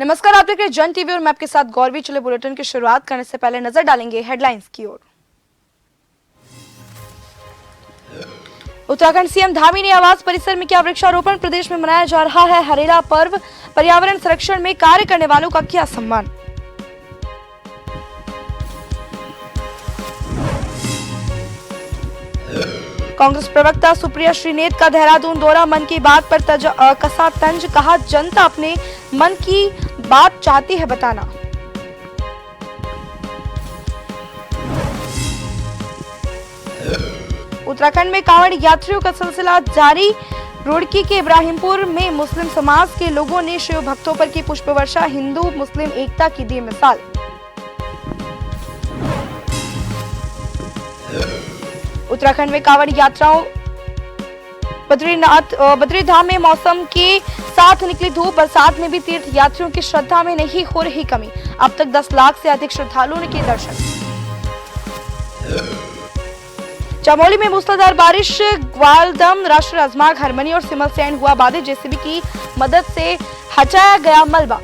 नमस्कार, आप देख रहे हैं जन टीवी और मैं आपके साथ गौरवी। चले बुलेटिन की शुरुआत करने से पहले नजर डालेंगे हेडलाइंस की ओर। उत्तराखंड सीएम धामी ने आवास परिसर में किया वृक्षारोपण। प्रदेश में मनाया जा रहा है हरेला पर्व। पर्यावरण संरक्षण में कार्य करने वालों का किया सम्मान। कांग्रेस प्रवक्ता सुप्रिया श्रीनेत का देहरादून दौरा। मन की बात पर कसा तंज, कहा जनता अपने मन की बात चाहती है बताना। उत्तराखंड में कांवड़ यात्रियों का सिलसिला जारी। रुड़की के इब्राहिमपुर में मुस्लिम समाज के लोगों ने शिव भक्तों पर की पुष्प वर्षा। हिंदू मुस्लिम एकता की दी मिसाल। उत्तराखंड में कांवड़ यात्राओं बद्रीधाम में मौसम के साथ निकली धूप। बरसात में भी तीर्थ यात्रियों की श्रद्धा में नहीं हो रही कमी। अब तक 10 लाख से अधिक श्रद्धालुओं ने किए दर्शन। चमोली में मूसलाधार बारिश। ग्वालदम राष्ट्रीय राजमार्ग हरमनी और सिमल सैंड हुआ बाधित। जेसीबी की मदद से हटाया गया मलबा।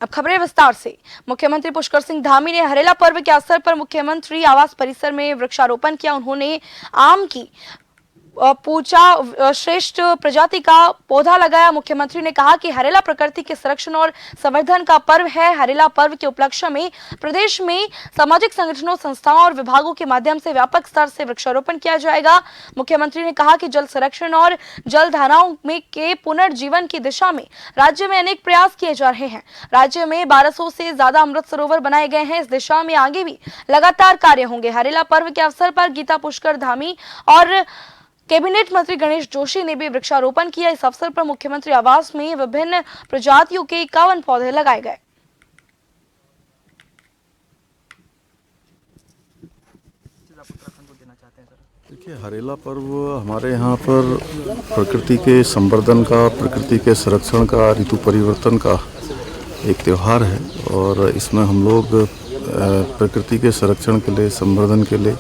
अब खबरें विस्तार से। मुख्यमंत्री पुष्कर सिंह धामी ने हरेला पर्व के अवसर पर मुख्यमंत्री आवास परिसर में वृक्षारोपण किया। उन्होंने आम की पूजा श्रेष्ठ प्रजाति का पौधा लगाया। मुख्यमंत्री ने कहा कि हरेला प्रकृति के संरक्षण और संवर्धन का पर्व है। हरेला पर्व के उपलक्ष्य में प्रदेश में सामाजिक संगठनों, संस्थाओं और विभागों के माध्यम से व्यापक स्तर से वृक्षारोपण किया जाएगा। मुख्यमंत्री ने कहा कि जल संरक्षण और जल धाराओं में के पुनर्जीवन की दिशा में राज्य में अनेक प्रयास किए जा रहे हैं। राज्य में 1200 से ज्यादा अमृत सरोवर बनाए गए हैं। इस दिशा में आगे भी लगातार कार्य होंगे। हरेला पर्व के अवसर पर गीता पुष्कर धामी और कैबिनेट मंत्री गणेश जोशी ने भी वृक्षारोपण किया। इस अवसर पर मुख्यमंत्री आवास में विभिन्न प्रजातियों के 51 पौधे लगाए गए। देखिए, हरेला पर्व हमारे यहाँ पर प्रकृति के संवर्धन का, प्रकृति के संरक्षण का, ऋतु परिवर्तन का एक त्यौहार है और इसमें हम लोग प्रकृति के संरक्षण के लिए, संवर्धन के लिए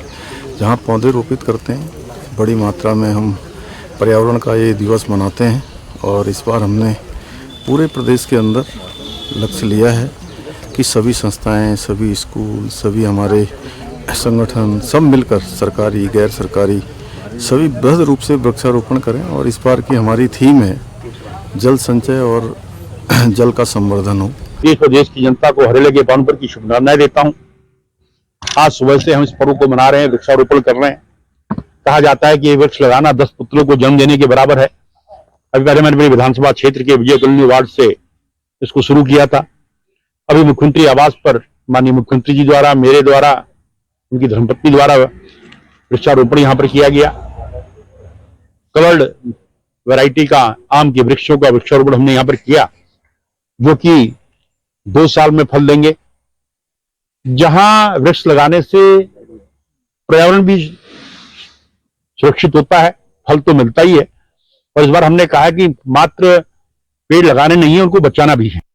जहाँ पौधे रोपित करते हैं, बड़ी मात्रा में हम पर्यावरण का ये दिवस मनाते हैं। और इस बार हमने पूरे प्रदेश के अंदर लक्ष्य लिया है कि सभी संस्थाएं, सभी स्कूल, सभी हमारे संगठन सब मिलकर, सरकारी गैर सरकारी, सभी बृहद रूप से वृक्षारोपण करें। और इस बार की हमारी थीम है जल संचय और जल का संवर्धन हो। देश और देश की जनता को हरेले के पावन पर्व की शुभकामनाएं देता हूँ। आज सुबह से हम इस पर्व को मना रहे हैं, वृक्षारोपण कर रहे हैं। कहा जाता है कि ये वृक्ष लगाना 10 पुत्रों को जन्म देने के बराबर है। अभी पहले मैंने मेरी विधानसभा क्षेत्र के विजय कॉलोनी वार्ड से इसको शुरू किया था। अभी मुख्यमंत्री आवास पर माननीय मुख्यमंत्री जी द्वारा, मेरे द्वारा, उनकी धर्मपत्नी द्वारा वृक्षारोपण यहाँ पर किया गया। कवर्ड वैरायटी का आम के वृक्षों का वृक्षारोपण हमने यहाँ पर किया, जो कि 2 साल में फल देंगे। जहां वृक्ष लगाने से पर्यावरण भी सुरक्षित होता है, फल तो मिलता ही है। और इस बार हमने कहा कि मात्र पेड़ लगाने नहीं है, उनको बचाना भी है।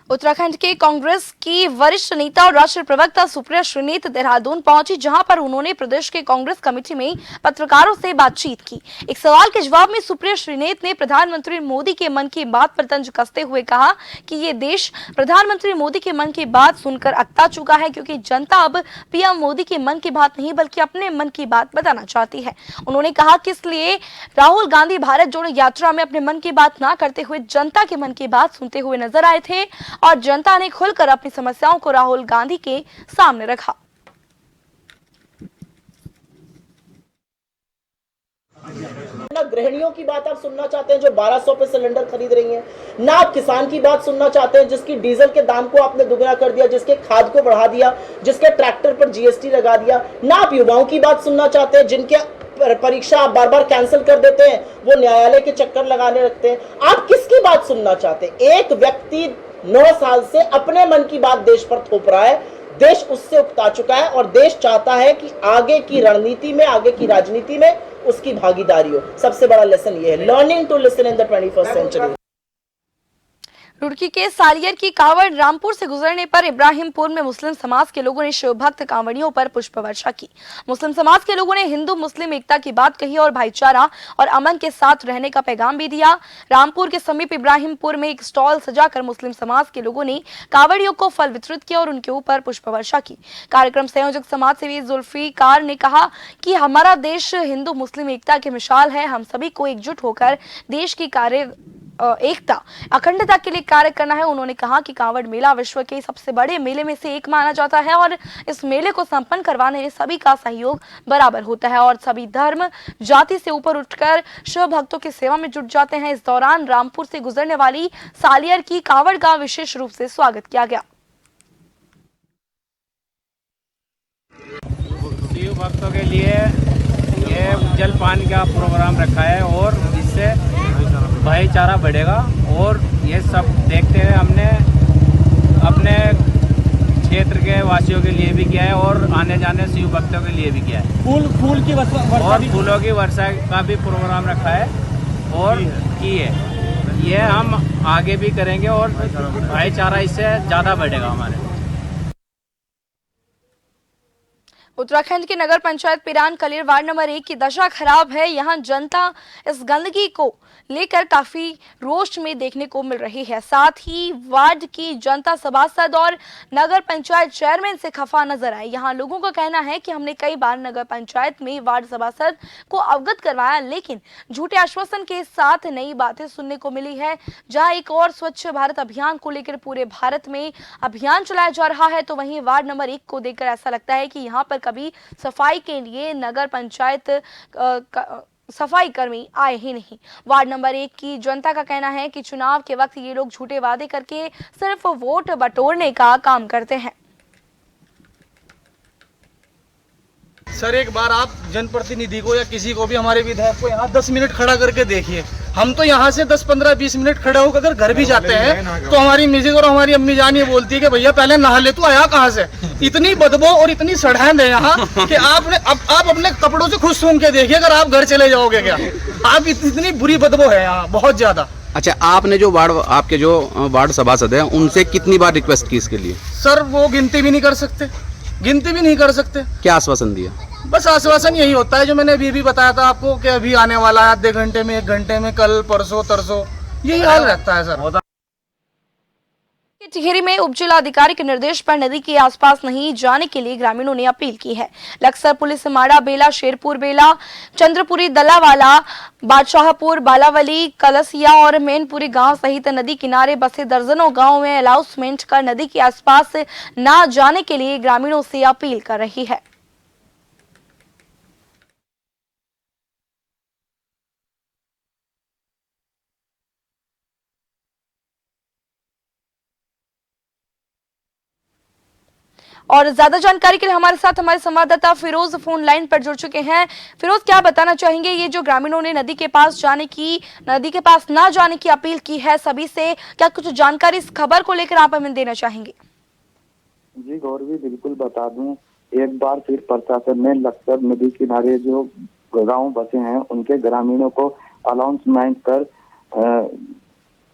उत्तराखंड के कांग्रेस की वरिष्ठ नेता और राष्ट्रीय प्रवक्ता सुप्रिया श्रीनेत देहरादून पहुंची, जहां पर उन्होंने प्रदेश के कांग्रेस कमेटी में पत्रकारों से बातचीत की। एक सवाल के जवाब में सुप्रिया श्रीनेत ने प्रधानमंत्री मोदी के मन की बात पर तंज कसते हुए कहा कि ये देश प्रधानमंत्री मोदी के मन की बात सुनकर अकता चुका है, क्योंकि जनता अब पीएम मोदी के मन की बात नहीं बल्कि अपने मन की बात बताना चाहती है। उन्होंने कहा कि इसलिए राहुल गांधी भारत जोड़ो यात्रा में अपने मन की बात ना करते हुए जनता के मन की बात सुनते हुए नजर आए थे और जनता ने खुलकर अपनी समस्याओं को राहुल गांधी के सामने रखा। ना गृहिणियों की बात आप सुनना चाहते हैं जो 1200 पे सिलेंडर खरीद रही हैं, ना आप किसान की बात सुनना चाहते हैं जिसकी डीजल के दाम को आपने दुगना कर दिया, जिसके खाद को बढ़ा दिया, जिसके ट्रैक्टर पर जीएसटी लगा दिया, ना आप युवाओं की बात सुनना चाहते हैं जिनके परीक्षा आप बार बार कैंसिल कर देते हैं, वो न्यायालय के चक्कर लगाने लगते हैं। आप किसकी बात सुनना चाहते हैं? एक व्यक्ति 9 साल से अपने मन की बात देश पर थोप रहा है। देश उससे उकता चुका है और देश चाहता है कि आगे की रणनीति में, आगे की राजनीति में उसकी भागीदारी हो। सबसे बड़ा लेसन ये है, learning to listen in the 21st century. Roorkee के सालियर की कांवड़ रामपुर से गुजरने पर इब्राहिमपुर में मुस्लिम समाज के लोगों ने शिव भक्त कांवड़ियों पर पुष्प वर्षा की। मुस्लिम समाज के लोगों ने हिंदू मुस्लिम एकता की बात कही और भाईचारा और अमन के साथ रहने का पैगाम भी दिया। रामपुर के समीप इब्राहिमपुर में एक स्टॉल सजाकर मुस्लिम समाज के लोगों ने कांवड़ियों को फल वितरित किया और उनके ऊपर पुष्प वर्षा की। कार्यक्रम संयोजक समाज सेवी जुल्फिकार ने कहा कि हमारा देश हिंदू मुस्लिम एकता की मिसाल है। हम सभी को एकजुट होकर देश की एकता अखंडता के लिए कार्य करना है। उन्होंने कहा कि कांवड़ मेला विश्व के सबसे बड़े मेले में से एक माना जाता है और इस मेले को संपन्न करवाने में सभी का सहयोग बराबर होता है और सभी धर्म जाति से ऊपर उठकर शिव भक्तों की सेवा में जुट जाते हैं। इस दौरान रामपुर से गुजरने वाली सालियर की कांवड़ का विशेष रूप से स्वागत किया गया। शिव भक्तों के लिए ये जलपान का प्रोग्राम रखा है और इससे भाईचारा बढ़ेगा और ये सब देखते हुए हमने अपने क्षेत्र के वासियों के लिए भी किया है और आने जाने शिव भक्तों के लिए भी किया है। फूल की वर्षा और फूलों की वर्षा का भी प्रोग्राम रखा है और की है। ये हम आगे भी करेंगे और भाईचारा इससे ज़्यादा बढ़ेगा हमारे। उत्तराखंड की नगर पंचायत पिरान कलीर वार्ड नंबर 1 की दशा खराब है। यहां जनता इस गंदगी को लेकर काफी रोष में देखने को मिल रही है। साथ ही वार्ड की जनता सभासद और नगर पंचायत चेयरमैन से खफा नजर आए। यहां लोगों का कहना है कि हमने कई बार नगर पंचायत में वार्ड सभासद को अवगत करवाया, लेकिन झूठे आश्वासन के साथ नई बातें सुनने को मिली है। जहां एक और स्वच्छ भारत अभियान को लेकर पूरे भारत में अभियान चलाया जा रहा है, तो वहीं वार्ड नंबर 1 को देखकर ऐसा लगता है कि यहाँ पर कभी सफाई के लिए नगर पंचायत सफाई कर्मी आए ही नहीं। वार्ड नंबर 1 की जनता का कहना है कि चुनाव के वक्त ये लोग झूठे वादे करके सिर्फ वोट बटोरने का काम करते हैं। सर, एक बार आप जनप्रतिनिधि को या किसी को भी, हमारे विधायक को यहाँ 10 मिनट खड़ा करके देखिए। हम तो यहाँ से 10, 15, 20 मिनट खड़े होकर अगर घर भी जाते हैं तो हमारी मिसेज और हमारी अम्मी जान ये बोलती है कि भैया पहले नहा ले, तू आया कहाँ से। इतनी बदबू और इतनी सड़ैंध है यहाँ कि आप अपने कपड़ों से खुद सूंघ के देखिए अगर आप घर चले जाओगे क्या। आप इतनी बुरी बदबू है यहाँ, बहुत ज्यादा। अच्छा, आपने जो आपके जो वार्ड सभासद हैं उनसे कितनी बार रिक्वेस्ट की इसके लिए? सर, वो गिनती भी नहीं कर सकते। क्या आश्वासन दिया? बस आश्वासन यही होता है जो मैंने अभी भी बताया था आपको कि अभी आने वाला है, आधे घंटे में, 1 घंटे में, कल परसों तरसों, यही हाल रहता है सर। टिहरी में उप जिला अधिकारी के निर्देश पर नदी के आसपास नहीं जाने के लिए ग्रामीणों ने अपील की है। लक्सर पुलिस माड़ा बेला, शेरपुर बेला, चंद्रपुरी दलावाला, बादशाहपुर, बालावली, कलसिया और मैनपुरी गांव सहित नदी किनारे बसे दर्जनों गांव में अनाउंसमेंट कर नदी के आसपास न जाने के लिए ग्रामीणों से अपील कर रही है। और ज्यादा जानकारी के लिए हमारे साथ हमारे संवाददाता फिरोज फोन लाइन पर जुड़ चुके हैं। फिरोज, क्या बताना चाहेंगे, ये जो ग्रामीणों ने नदी के पास ना जाने की अपील की है सभी से, क्या कुछ जानकारी इस खबर को लेकर आप हमें देना चाहेंगे? जी गौरवी, बिल्कुल बता दूं। एक बार फिर प्रशासन ने लक्सर नदी किनारे जो गांव बसे हैं उनके ग्रामीणों को अनाउंसमेंट कर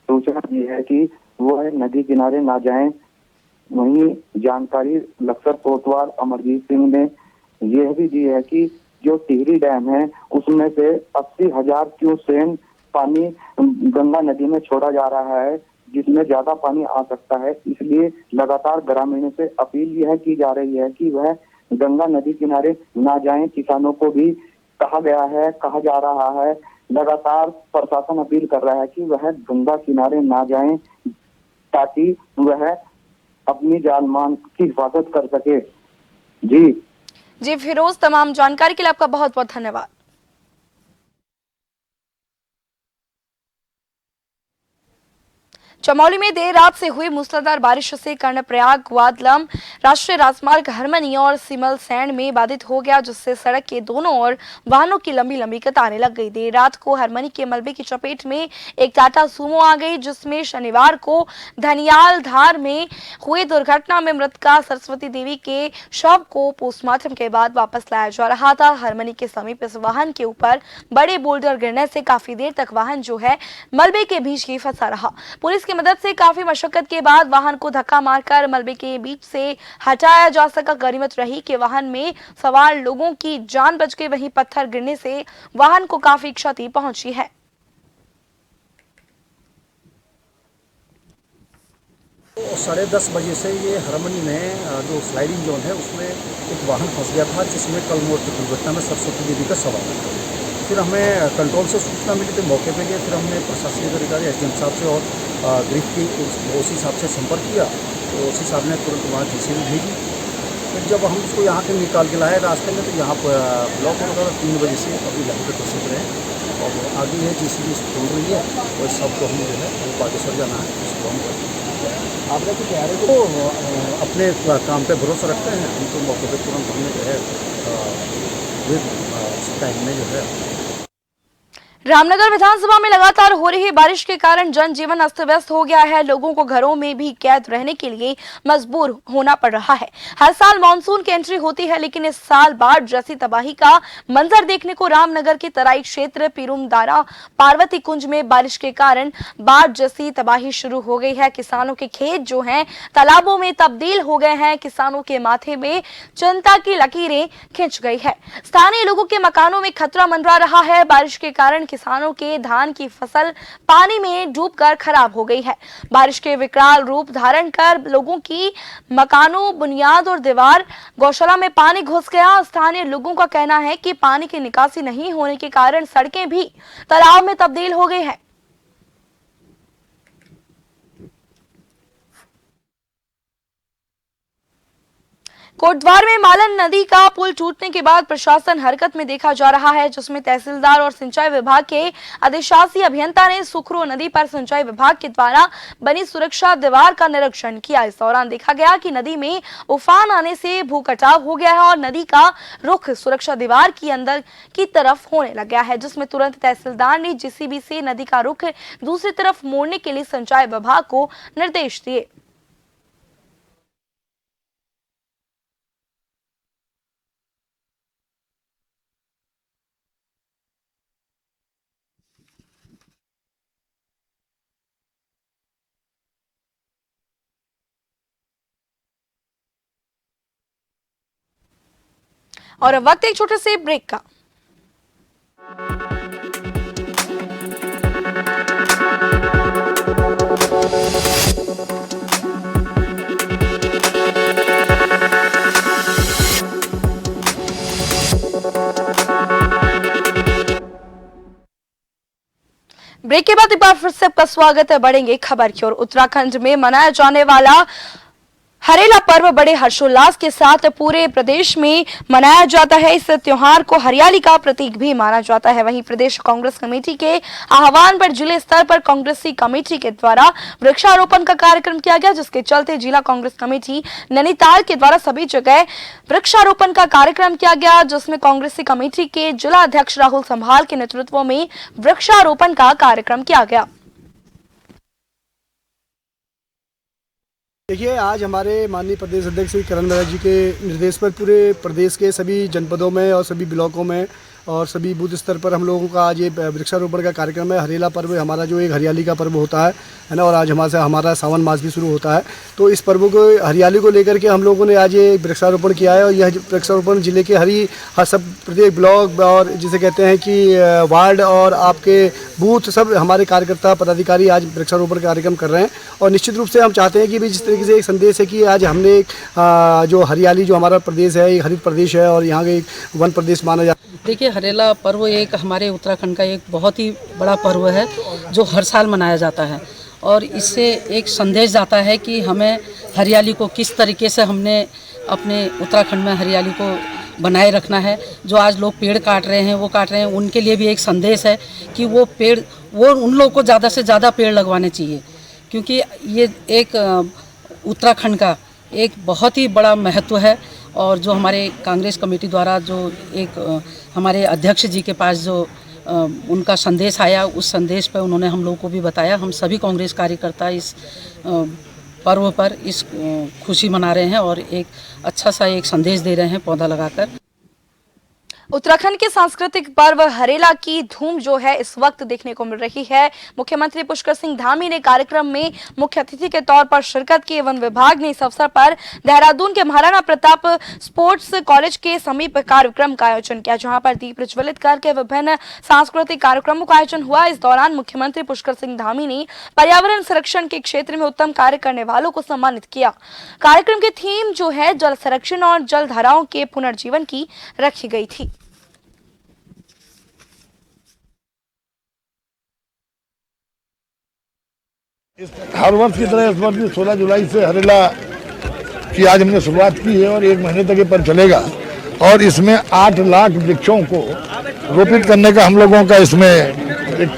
सूचना दी है कि वो नदी किनारे ना जाएं। वहीं जानकारी लक्सर कोतवाल अमरजीत सिंह ने यह भी दी है कि जो टिहरी डैम है उसमें से 80,000 क्यूसेक पानी गंगा नदी में छोड़ा जा रहा है, जिसमें ज्यादा पानी आ सकता है। इसलिए लगातार ग्रामीणों से अपील यह की जा रही है कि वह गंगा नदी किनारे ना जाएं। किसानों को भी कहा जा रहा है, लगातार प्रशासन अपील कर रहा है कि वह गंगा किनारे ना जाएं ताकि वह अपनी जान मान की हिफाजत कर सके। जी फिरोज, तमाम जानकारी के लिए आपका बहुत बहुत धन्यवाद। चमोली में देर रात से हुई मूसलाधार बारिश से कर्णप्रयाग ग्वादलम राष्ट्रीय राजमार्ग हरमनी और सिमल सैंड में बाधित हो गया, जिससे सड़क के दोनों ओर वाहनों की लंबी लंबी कतारें लग गई। देर रात को हरमनी के मलबे की चपेट में एक टाटा सूमो आ गई, जिसमें शनिवार को धनियाल धार में हुई दुर्घटना में मृतका सरस्वती देवी के शव को पोस्टमार्टम के बाद वापस लाया जा रहा था। हरमनी के समीप इस वाहन के ऊपर बड़े बोल्डर गिरने से काफी देर तक वाहन जो है मलबे के बीच ही फंसा रहा। पुलिस के मदद से काफी मशक्कत के बाद वाहन को धक्का मारकर मलबे के बीच से हटाया जा सका। गनीमत रही कि वाहन में सवार लोगों की जान बच गई, वहीं पत्थर गिरने से वाहन को काफी क्षति पहुंची है। 10:30 बजे से ये हरमनी में जो स्लाइडिंग जोन है उसमें एक वाहन फंस गया था, जिसमें कल मोड़ की दुर्घटना में सरस्वती देवी का सवाल था। फिर हमें कंट्रोल से सूचना मिली तो मौके पे गए। फिर हमने प्रशासनिक अधिकारी एसडीएम साहब से और ग्रिफ की ओसी साहब से संपर्क किया, तो ओसी साहब ने तुरंत वहाँ जेसीबी भेजी। फिर जब हम उसको यहाँ के निकाल के लाए रास्ते में, तो यहाँ पर ब्लॉक हो गया 3 बजे से अभी यहाँ पर प्रसिद्ध रहे और आगे है जेसीबी खोल रही है और सबको हम जो है बागेश्वर जाना है, उसको हम आपने कुछ तैयारी को अपने काम पे भरोसा रखते हैं। हम तो मौके पे तुरंत हमने जो है टाइम में जो है। रामनगर विधानसभा में लगातार हो रही बारिश के कारण जनजीवन अस्त व्यस्त हो गया है। लोगों को घरों में भी कैद रहने के लिए मजबूर होना पड़ रहा है। हर साल मानसून की एंट्री होती है, लेकिन इस साल बाढ़ जैसी तबाही का मंजर देखने को रामनगर के तराई क्षेत्र पिरुमदारा पार्वती कुंज में बारिश के कारण बाढ़ जैसी तबाही शुरू हो गई है। किसानों के खेत जो हैं तालाबों में तब्दील हो गए हैं। किसानों के माथे में चिंता की लकीरें खिंच गई है। स्थानीय लोगों के मकानों में खतरा मंडरा रहा है। बारिश के कारण किसानों के धान की फसल पानी में डूबकर खराब हो गई है। बारिश के विकराल रूप धारण कर लोगों की मकानों, बुनियाद और दीवार, गौशाला में पानी घुस गया। स्थानीय लोगों का कहना है कि पानी की निकासी नहीं होने के कारण सड़कें भी तालाब में तब्दील हो गई है। कोटद्वार में मालन नदी का पुल टूटने के बाद प्रशासन हरकत में देखा जा रहा है, जिसमें तहसीलदार और सिंचाई विभाग के अधिशासी अभियंता ने सुखरू नदी पर सिंचाई विभाग के द्वारा बनी सुरक्षा दीवार का निरीक्षण किया। इस दौरान देखा गया कि नदी में उफान आने से भू कटाव हो गया है और नदी का रुख सुरक्षा दीवार की अंदर की तरफ होने लग गया है, जिसमें तुरंत तहसीलदार ने जेसीबी से नदी का रुख दूसरी तरफ मोड़ने के लिए सिंचाई विभाग को निर्देश दिए। और अब वक्त एक छोटे से ब्रेक का। ब्रेक के बाद एक बार फिर से आपका स्वागत है। बढ़ेंगे खबर की ओर। उत्तराखंड में मनाया जाने वाला हरेला पर्व बड़े हर्षोल्लास के साथ पूरे प्रदेश में मनाया जाता है। इस त्योहार को हरियाली का प्रतीक भी माना जाता है। वहीं प्रदेश कांग्रेस कमेटी के आह्वान पर जिले स्तर पर कांग्रेसी कमेटी के द्वारा वृक्षारोपण का कार्यक्रम किया गया, जिसके चलते जिला कांग्रेस कमेटी नैनीताल के द्वारा सभी जगह वृक्षारोपण का कार्यक्रम किया गया, जिसमें कांग्रेसी कमेटी के जिला अध्यक्ष राहुल संभाल के नेतृत्व में वृक्षारोपण का कार्यक्रम किया गया। देखिए, आज हमारे माननीय प्रदेश अध्यक्ष श्री करण बैराग जी के निर्देश पर पूरे प्रदेश के सभी जनपदों में और सभी ब्लॉकों में और सभी बूथ स्तर पर हम लोगों का आज ये वृक्षारोपण का कार्यक्रम है। हरेला पर्व हमारा जो एक हरियाली का पर्व होता है ना, और आज हमारा सावन मास भी शुरू होता है, तो इस पर्व को हरियाली को लेकर के हम लोगों ने आज ये वृक्षारोपण किया है। और यह वृक्षारोपण जिले के हर सब प्रत्येक ब्लॉक और जिसे कहते हैं कि वार्ड और आपके बूथ सब हमारे कार्यकर्ता पदाधिकारी आज वृक्षारोपण कार्यक्रम कर रहे हैं। और निश्चित रूप से हम चाहते हैं कि भी जिस तरीके से एक संदेश है कि आज हमने जो हरियाली जो हमारा प्रदेश है, एक हरित प्रदेश है और यहाँ के एक वन प्रदेश माना जाता है। देखिए, हरेला पर्व एक हमारे उत्तराखंड का एक बहुत ही बड़ा पर्व है जो हर साल मनाया जाता है और इससे एक संदेश जाता है कि हमें हरियाली को किस तरीके से हमने अपने उत्तराखंड में हरियाली को बनाए रखना है। जो आज लोग पेड़ काट रहे हैं, वो काट रहे हैं, उनके लिए भी एक संदेश है कि वो उन लोगों को ज़्यादा से ज़्यादा पेड़ लगवाने चाहिए, क्योंकि ये एक उत्तराखंड का एक बहुत ही बड़ा महत्व है। और जो हमारे कांग्रेस कमेटी द्वारा जो एक हमारे अध्यक्ष जी के पास जो उनका संदेश आया, उस संदेश पर उन्होंने हम लोगों को भी बताया। हम सभी कांग्रेस कार्यकर्ता इस पर्व पर इस खुशी मना रहे हैं और एक अच्छा सा एक संदेश दे रहे हैं पौधा लगाकर। उत्तराखंड के सांस्कृतिक पर्व हरेला की धूम जो है इस वक्त देखने को मिल रही है। मुख्यमंत्री पुष्कर सिंह धामी ने कार्यक्रम में मुख्य अतिथि के तौर पर शिरकत की। वन विभाग ने इस अवसर पर देहरादून के महाराणा प्रताप स्पोर्ट्स कॉलेज के समीप कार्यक्रम का आयोजन किया, जहां पर दीप प्रज्वलित करके विभिन्न सांस्कृतिक कार्यक्रमों का आयोजन हुआ। इस दौरान मुख्यमंत्री पुष्कर सिंह धामी ने पर्यावरण संरक्षण के क्षेत्र में उत्तम कार्य करने वालों को सम्मानित किया। कार्यक्रम की थीम जो है जल संरक्षण और जल धाराओं के पुनर्जीवन की रखी गई थी। हर वर्ष की तरह इस वर्ष भी 16 जुलाई से हरेला की आज हमने शुरुआत की है और 1 महीने तक ये पर्व चलेगा और इसमें 8 लाख वृक्षों को रोपित करने का हम लोगों का इसमें एक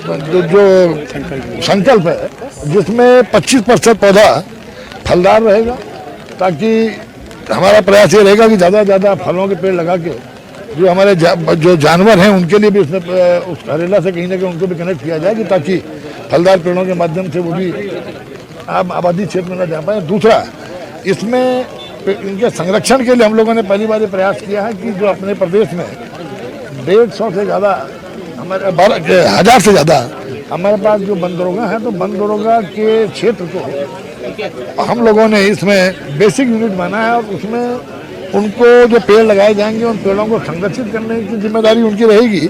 जो संकल्प है, जिसमें 25% पौधा फलदार रहेगा, ताकि हमारा प्रयास ये रहेगा कि ज़्यादा से ज़्यादा फलों के पेड़ लगा के जो हमारे जो जानवर हैं उनके लिए भी इसमें उस हरेला से कहीं ना कहीं उनको भी कनेक्ट किया जाए, ताकि फलदार पेड़ों के माध्यम से वो भी आबादी क्षेत्र में न जा पाए। दूसरा, इसमें इनके संरक्षण के लिए हम लोगों ने पहली बार ये प्रयास किया है कि जो अपने प्रदेश में 150 से ज़्यादा हमारे 1000 से ज़्यादा हमारे पास जो वन दरोगा हैं, तो वन दरोगा के क्षेत्र को हम लोगों ने इसमें बेसिक यूनिट माना है और उसमें उनको जो पेड़ लगाए जाएंगे उन पेड़ों को संरक्षित करने की जिम्मेदारी उनकी रहेगी।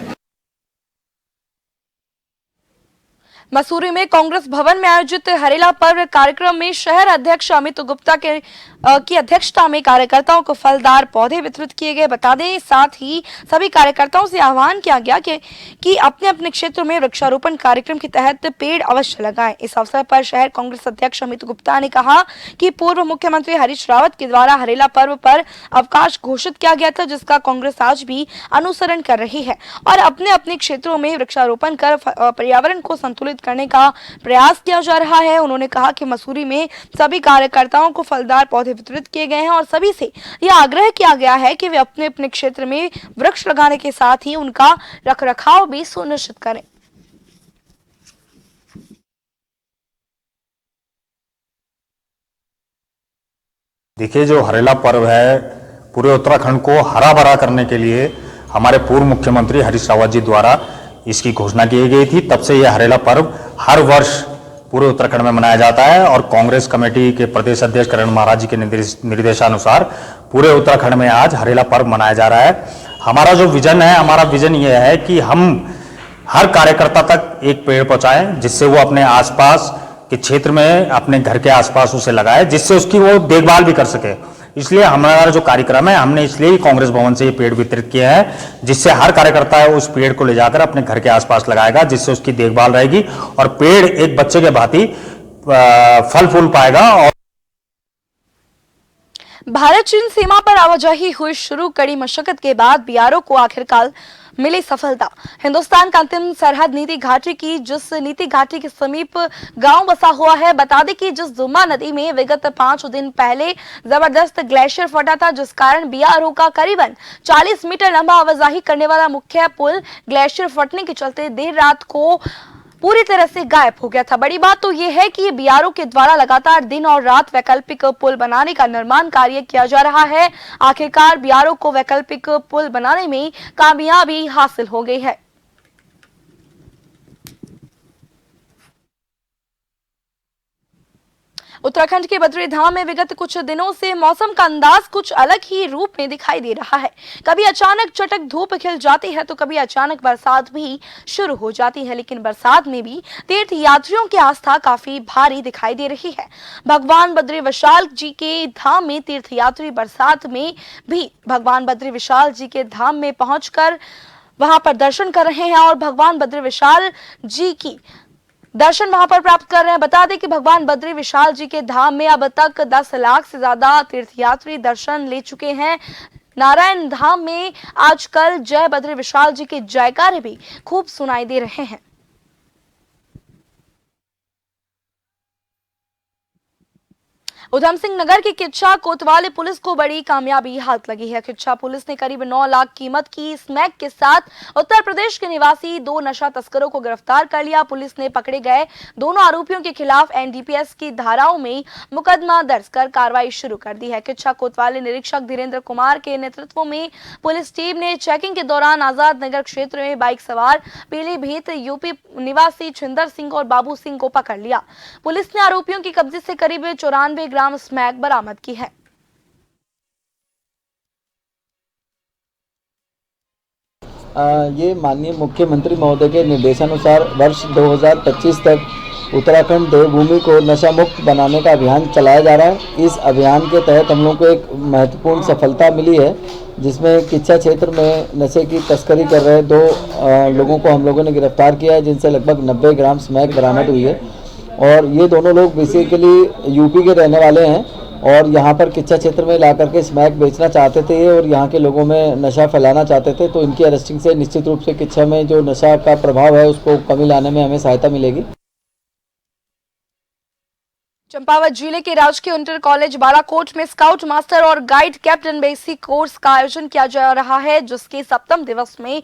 मसूरी में कांग्रेस भवन में आयोजित हरेला पर्व कार्यक्रम में शहर अध्यक्ष अमित गुप्ता की अध्यक्षता में कार्यकर्ताओं को फलदार पौधे वितरित किए गए। बता दें, साथ ही सभी कार्यकर्ताओं से आह्वान किया गया कि अपने अपने क्षेत्रों में वृक्षारोपण कार्यक्रम के तहत पेड़ अवश्य लगाएं। इस अवसर पर शहर कांग्रेस अध्यक्ष अमित गुप्ता ने कहा कि पूर्व मुख्यमंत्री हरीश रावत के द्वारा हरेला पर्व पर अवकाश घोषित किया गया था, जिसका कांग्रेस आज भी अनुसरण कर रही है और अपने अपने क्षेत्रों में वृक्षारोपण कर पर्यावरण को संतुलित करने का प्रयास किया जा रहा है। उन्होंने कहा कि मसूरी में सभी कार्यकर्ताओं को फलदार पौधे वितरित किए गए हैं और सभी से यह आग्रह किया गया है कि वे अपने अपने क्षेत्र में वृक्ष लगाने के साथ ही उनका रखरखाव भी सुनिश्चित करें। देखिए, जो हरेला पर्व है पूरे उत्तराखंड को हरा भरा करने के लिए हमारे पूर्व मुख्यमंत्री हरीश रावत जी द्वारा इसकी घोषणा की गई थी। तब से यह हरेला पर्व हर वर्ष पूरे उत्तराखंड में मनाया जाता है और कांग्रेस कमेटी के प्रदेश अध्यक्ष करण महाराज जी के निर्देशानुसार पूरे उत्तराखंड में आज हरेला पर्व मनाया जा रहा है। हमारा जो विजन है, हमारा विजन ये है कि हम हर कार्यकर्ता तक एक पेड़ पहुंचाएं, जिससे वो अपने आसपास के क्षेत्र में अपने घर के आसपास उसे लगाए, जिससे उसकी वो देखभाल भी कर सके। इसलिए हमारा जो कार्यक्रम है, हमने इसलिए ही कांग्रेस भवन से ये पेड़ वितरित किए हैं, जिससे हर कार्यकर्ता है उस पेड़ को ले जाकर अपने घर के आसपास लगाएगा, जिससे उसकी देखभाल रहेगी और पेड़ एक बच्चे के भांति फल फूल पाएगा। और भारत चीन सीमा पर आवाजाही हुई शुरू, कड़ी मशक्कत के बाद बीआरओ को आखिरकार मिली सफलता। हिंदुस्तान का अंतिम सरहद नीति घाटी की जिस नीति घाटी के समीप गांव बसा हुआ है। बता दें कि जिस जुम्मा नदी में विगत 5 दिन पहले जबरदस्त ग्लेशियर फटा था, जिस कारण बीआरओ का करीबन 40 मीटर लंबा आवाजाही करने वाला मुख्य पुल ग्लेशियर फटने के चलते देर रात को पूरी तरह से गायब हो गया था। बड़ी बात तो यह है कि बीआरओ के द्वारा लगातार दिन और रात वैकल्पिक पुल बनाने का निर्माण कार्य किया जा रहा है। आखिरकार बीआरओ को वैकल्पिक पुल बनाने में कामयाबी हासिल हो गई है। उत्तराखंड के बद्री धाम में विगत कुछ दिनों से मौसम का अंदाज कुछ अलग ही रूप में दिखाई दे रहा है। कभी अचानक चटक धूप खिल जाती है तो कभी अचानक बरसात भी शुरू हो जाती है, लेकिन बरसात में भी तीर्थ यात्रियों की आस्था काफी भारी दिखाई दे रही है। भगवान बद्री विशाल जी के धाम में तीर्थ यात्री बरसात में भी भगवान बद्री विशाल जी के धाम में पहुंचकर वहां पर दर्शन कर रहे हैं और भगवान बद्री विशाल जी की दर्शन वहां पर प्राप्त कर रहे हैं। बता दें कि भगवान बद्री विशाल जी के धाम में अब तक 10 लाख से ज्यादा तीर्थयात्री दर्शन ले चुके हैं। नारायण धाम में आजकल जय बद्री विशाल जी के जयकारे भी खूब सुनाई दे रहे हैं। उधम सिंह नगर की किच्छा कोतवाली पुलिस को बड़ी कामयाबी हाथ लगी है। किच्छा पुलिस ने करीब 9 लाख कीमत की स्मैक के साथ उत्तर प्रदेश के निवासी 2 नशा तस्करों को गिरफ्तार कर लिया। पुलिस ने पकड़े गए दोनों आरोपियों के खिलाफ एनडीपीएस की धाराओं में मुकदमा दर्ज कर कार्रवाई शुरू कर दी है। किच्छा कोतवाली निरीक्षक धीरेन्द्र कुमार के नेतृत्व में पुलिस टीम ने चेकिंग के दौरान आजाद नगर क्षेत्र में बाइक सवार पीलीभीत यूपी निवासी छिंदर सिंह और बाबू सिंह को पकड़ लिया। पुलिस ने आरोपियों के कब्जे से करीब 94 ग्राम स्मैक बरामद की है। ये माननीय मुख्यमंत्री महोदय के निर्देशानुसार वर्ष 2025 तक उत्तराखंड देवभूमि को नशा मुक्त बनाने का अभियान चलाया जा रहा है। इस अभियान के तहत हम लोग को एक महत्वपूर्ण सफलता मिली है, जिसमें किच्छा क्षेत्र में नशे की तस्करी कर रहे 2 लोगों को हम लोगों ने गिरफ्तार किया है, जिनसे लगभग 90 ग्राम स्मैक बरामद हुई है। और ये दोनों लोग बेसिकली यूपी के रहने वाले हैं और यहाँ पर किच्छा क्षेत्र में ला करके स्मैक बेचना चाहते थे और यहाँ के लोगों में नशा फैलाना चाहते थे। तो इनकी अरेस्टिंग से निश्चित रूप से किच्छा में जो नशा का प्रभाव है उसको कमी लाने में हमें सहायता मिलेगी। चंपावत जिले के राजकीय इंटर कॉलेज बालाकोट में स्काउट मास्टर और गाइड कैप्टन बेसिक कोर्स का आयोजन किया जा रहा है, जिसके 7वें दिवस में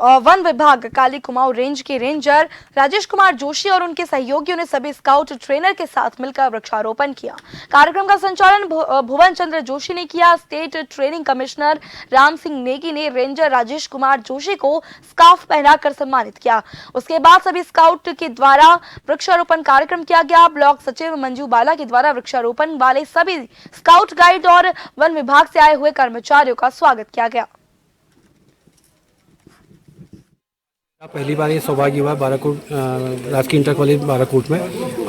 वन विभाग काली कुमाऊं रेंज के रेंजर राजेश कुमार जोशी और उनके सहयोगियों ने सभी स्काउट ट्रेनर के साथ मिलकर वृक्षारोपण किया। कार्यक्रम का संचालन भुवन चंद्र जोशी ने किया। State training commissioner Ram Singh Negi ने रेंजर राजेश कुमार जोशी को स्कार्फ पहनाकर सम्मानित किया। उसके बाद सभी स्काउट के द्वारा वृक्षारोपण कार्यक्रम किया गया। ब्लॉक सचिव मंजू बाला के द्वारा वृक्षारोपण वाले सभी स्काउट गाइड और वन विभाग से आए हुए कर्मचारियों का स्वागत किया गया। पहली बार ये सौभाग्य हुआ बालाकोट राजकीय इंटर कॉलेज बालाकोट में।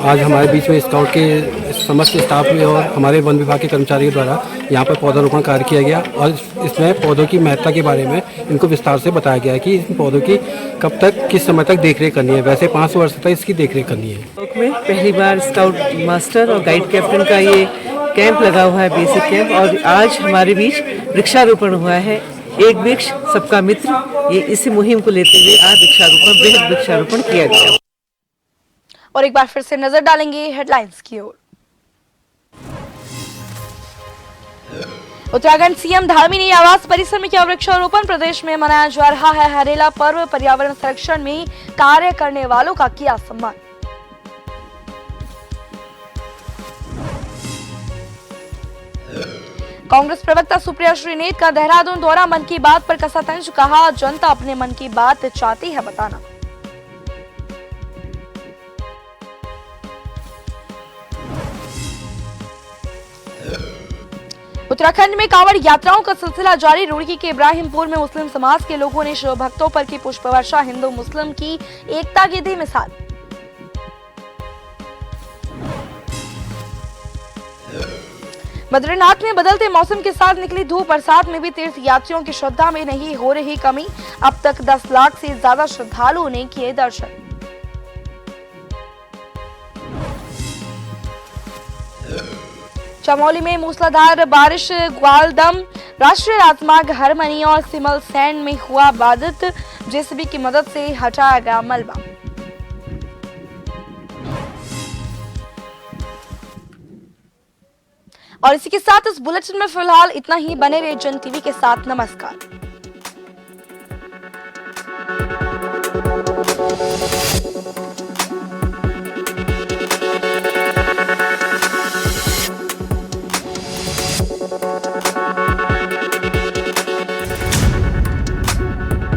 आज हमारे बीच में स्काउट के समस्त स्टाफ और हमारे वन विभाग के कर्मचारियों द्वारा यहाँ पर पौधारोपण कार्य किया गया और इसमें पौधों की महत्ता के बारे में इनको विस्तार से बताया गया कि इन पौधों की कब तक किस समय तक देखरेख करनी है। वैसे 5 वर्ष तक इसकी देखरेख करनी है। में पहली बार स्काउट मास्टर और गाइड कैप्टन का ये कैंप लगा हुआ है, बेसिक कैंप, और आज हमारे बीच वृक्षारोपण हुआ है। एक वृक्ष सबका मित्र, ये इसी मुहिम को लेते हुए आज वृक्षारोपण बेहद वृक्षारोपण किया गया। और एक बार फिर से नजर डालेंगे हेडलाइंस की ओर। उत्तराखंड सीएम धामी ने आवास परिसर में किया वृक्षारोपण। प्रदेश में मनाया जा रहा है हरेला पर्व। पर्यावरण संरक्षण में कार्य करने वालों का किया सम्मान। कांग्रेस प्रवक्ता सुप्रिया श्रीनेत का देहरादून दौरा। मन की बात पर कसा तंज, कहा जनता अपने मन की बात चाहती है बताना। उत्तराखंड में कांवड़ यात्राओं का सिलसिला जारी। रुड़की के इब्राहिमपुर में मुस्लिम समाज के लोगों ने शिव भक्तों पर की पुष्प वर्षा। हिंदू मुस्लिम की एकता की दी मिसाल। बद्रीनाथ में बदलते मौसम के साथ निकली धूप। बरसात में भी तीर्थ यात्रियों की श्रद्धा में नहीं हो रही कमी। अब तक 10 लाख से ज्यादा श्रद्धालुओं ने किए दर्शन। चमोली में मूसलाधार बारिश। ग्वालदम राष्ट्रीय राजमार्ग हरमनी और सिमल सैंड में हुआ बाधित। जेसीबी की मदद से हटाया गया मलबा। और इसी के साथ इस बुलेटिन में फिलहाल इतना ही। बने रहिए जन टीवी के साथ। नमस्कार।